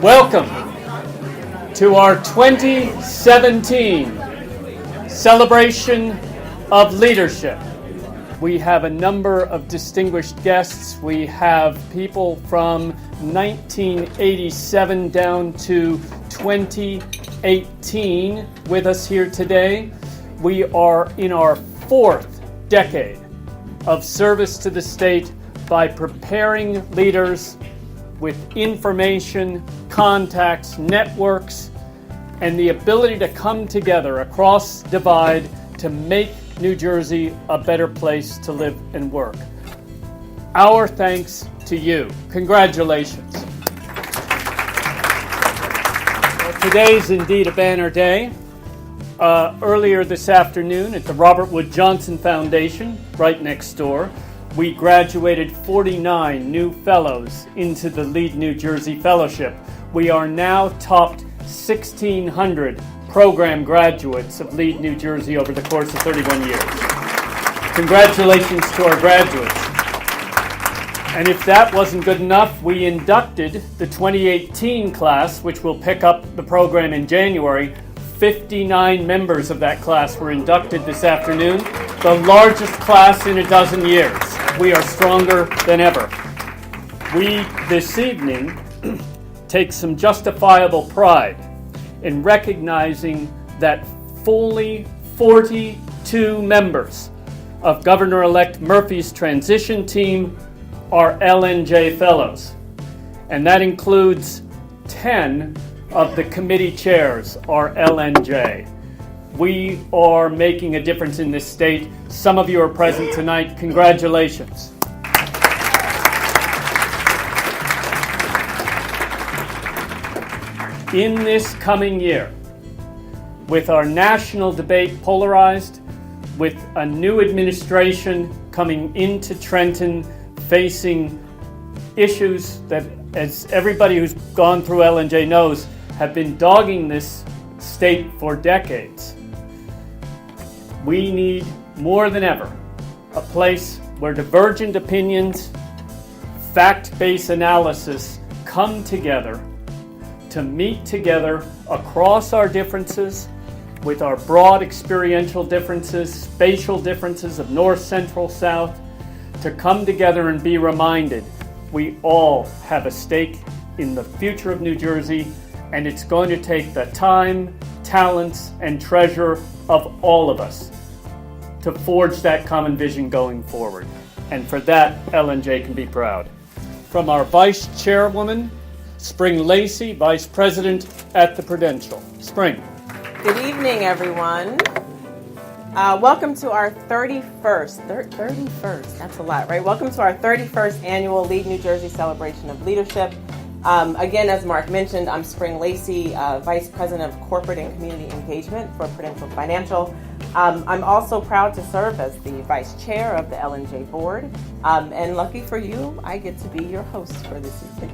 Welcome to our 2017 Celebration of Leadership. We have a number of distinguished guests. We have people from 1987 down to 2018 with us here today. We are in our fourth decade of service to the state by preparing leaders with information, contacts, networks, and the ability to come together across divide to make New Jersey a better place to live and work. Our thanks to you. Congratulations. Well, today is indeed a banner day. Earlier this afternoon at the Robert Wood Johnson Foundation, right next door, we graduated 49 new fellows into the Lead New Jersey Fellowship. We are now topped 1,600 program graduates of Lead New Jersey over the course of 31 years. Congratulations to our graduates. And if that wasn't good enough, we inducted the 2018 class, which will pick up the program in January. 59 members of that class were inducted this afternoon, the largest class in a dozen years. We are stronger than ever. We, this evening, take some justifiable pride in recognizing that fully 42 members of Governor-elect Murphy's transition team are LNJ Fellows, and that includes 10 of the committee chairs are LNJ. We are making a difference in this state. Some of you are present tonight. Congratulations. In this coming year, with our national debate polarized, with a new administration coming into Trenton facing issues that, as everybody who's gone through LNJ knows, have been dogging this state for decades. We need, more than ever, a place where divergent opinions, fact-based analysis come together to meet together across our differences, with our broad experiential differences, spatial differences of north, central, south, to come together and be reminded we all have a stake in the future of New Jersey, and it's going to take the time, talents, and treasure of all of us to forge that common vision going forward. And for that, LNJ can be proud. From our Vice Chairwoman, Spring Lacey, Vice President at the Prudential. Spring. Good evening, everyone. Welcome to our 31st, that's a lot, right? Welcome to our 31st annual Lead New Jersey Celebration of Leadership. Again, as Mark mentioned, I'm Spring Lacey, Vice President of Corporate and Community Engagement for Prudential Financial. I'm also proud to serve as the Vice Chair of the LNJ Board. And lucky for you, I get to be your host for this evening.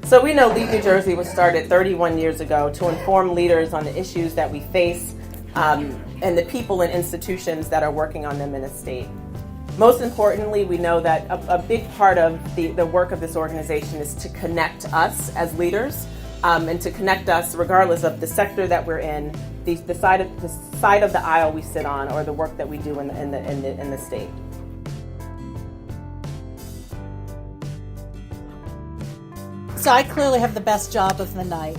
So we know Lead New Jersey was started 31 years ago to inform leaders on the issues that we face and the people and institutions that are working on them in the state. Most importantly, we know that a big part of the work of this organization is to connect us as leaders and to connect us regardless of the sector that we're in, the side of the aisle we sit on, or the work that we do in the state. So I clearly have the best job of the night.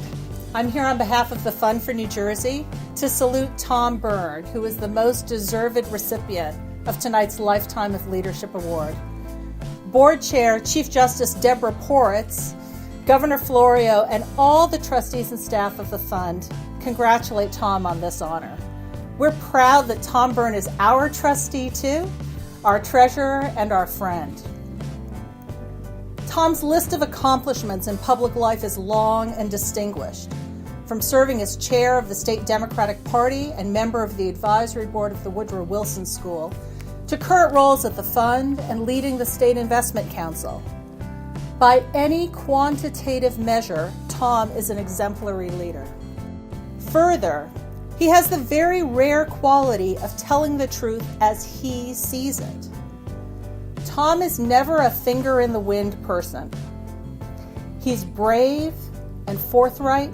I'm here on behalf of the Fund for New Jersey to salute Tom Byrne, who is the most deserved recipient of tonight's Lifetime of Leadership Award. Board Chair, Chief Justice Deborah Poritz, Governor Florio, and all the trustees and staff of the fund congratulate Tom on this honor. We're proud that Tom Byrne is our trustee too, our treasurer, and our friend. Tom's list of accomplishments in public life is long and distinguished. From serving as chair of the State Democratic Party and member of the advisory board of the Woodrow Wilson School, to current roles at the fund and leading the State Investment Council. By any quantitative measure, Tom is an exemplary leader. Further, he has the very rare quality of telling the truth as he sees it. Tom is never a finger in the wind person. He's brave, and forthright.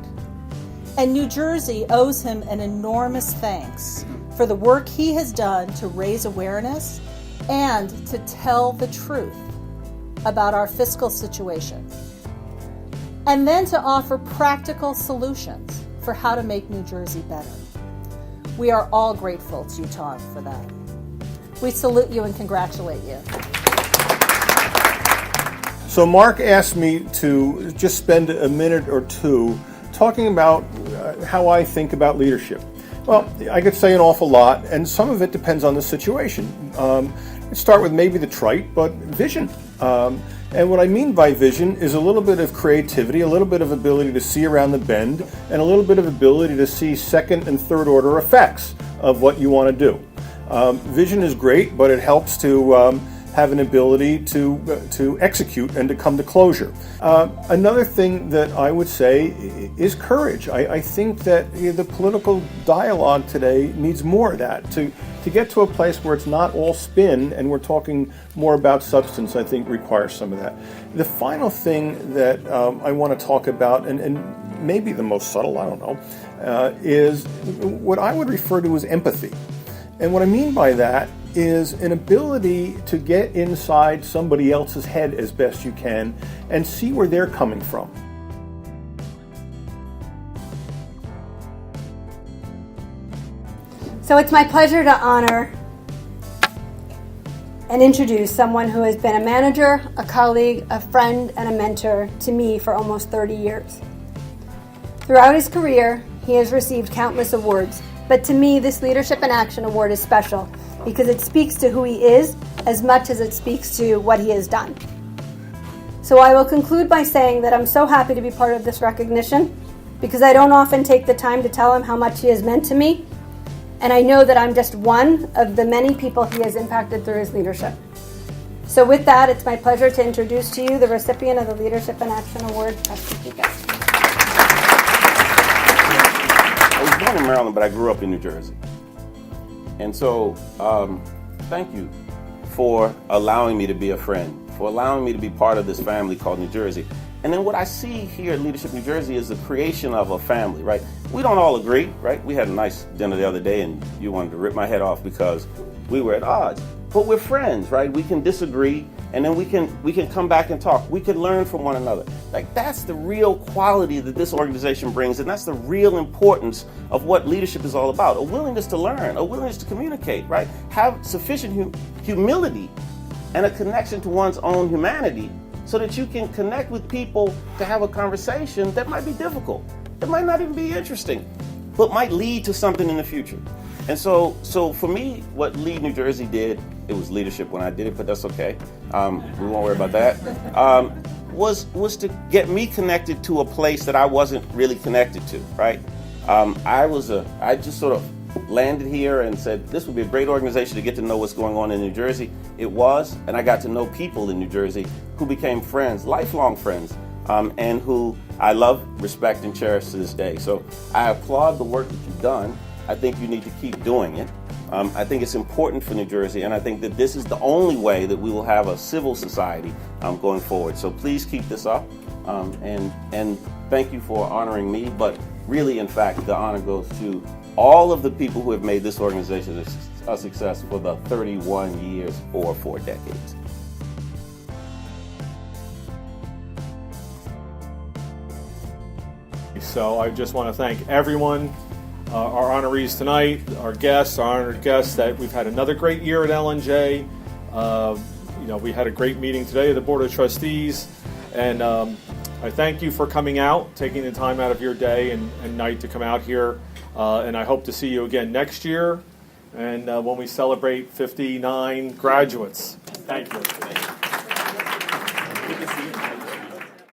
And New Jersey owes him an enormous thanks for the work he has done to raise awareness and to tell the truth about our fiscal situation. And then to offer practical solutions for how to make New Jersey better. We are all grateful to you, Tom, for that. We salute you and congratulate you. So Mark asked me to just spend a minute or two talking about how I think about leadership. Well, I could say an awful lot, and some of it depends on the situation. Let's start with maybe the trite, but vision. And what I mean by vision is a little bit of creativity, a little bit of ability to see around the bend, and a little bit of ability to see second and third order effects of what you want to do. Vision is great, but it helps to have an ability to execute and to come to closure. Another thing that I would say is courage. I think that the political dialogue today needs more of that. To get to a place where it's not all spin and we're talking more about substance, I think requires some of that. The final thing that I want to talk about, and maybe the most subtle, I don't know, is what I would refer to as empathy. And what I mean by that is an ability to get inside somebody else's head as best you can and see where they're coming from. So it's my pleasure to honor and introduce someone who has been a manager, a colleague, a friend, and a mentor to me for almost 30 years. Throughout his career, he has received countless awards, but to me, this Leadership in Action Award is special because it speaks to who he is as much as it speaks to what he has done. So I will conclude by saying that I'm so happy to be part of this recognition because I don't often take the time to tell him how much he has meant to me, and I know that I'm just one of the many people he has impacted through his leadership. So with that, it's my pleasure to introduce to you the recipient of the Leadership in Action Award, Trustee Kika. I was born in Maryland, but I grew up in New Jersey. And so, thank you for allowing me to be a friend, for allowing me to be part of this family called New Jersey. And then what I see here at Leadership New Jersey is the creation of a family, right? We don't all agree, right? We had a nice dinner the other day and you wanted to rip my head off because we were at odds. But we're friends, right? We can disagree and then we can come back and talk. We can learn from one another. Like, that's the real quality that this organization brings, and that's the real importance of what leadership is all about. A willingness to learn, a willingness to communicate, right? Have sufficient humility and a connection to one's own humanity so that you can connect with people to have a conversation that might be difficult, that might not even be interesting, but might lead to something in the future. And so for me, what Lead New Jersey did, it was leadership when I did it, but that's okay. We won't worry about that. Was to get me connected to a place that I wasn't really connected to, right? I just sort of landed here and said, this would be a great organization to get to know what's going on in New Jersey. It was, and I got to know people in New Jersey who became friends, lifelong friends, and who I love, respect, and cherish to this day. So I applaud the work that you've done. I think you need to keep doing it. I think it's important for New Jersey, and I think that this is the only way that we will have a civil society going forward. So please keep this up, and thank you for honoring me, but really, in fact, the honor goes to all of the people who have made this organization a success for the 31 years or 4 decades. So I just want to thank everyone, our honorees tonight, our guests, our honored guests, that we've had another great year at LNJ. We had a great meeting today of the Board of Trustees, and I thank you for coming out, taking the time out of your day and night to come out here, and I hope to see you again next year and when we celebrate 59 graduates. Thank you.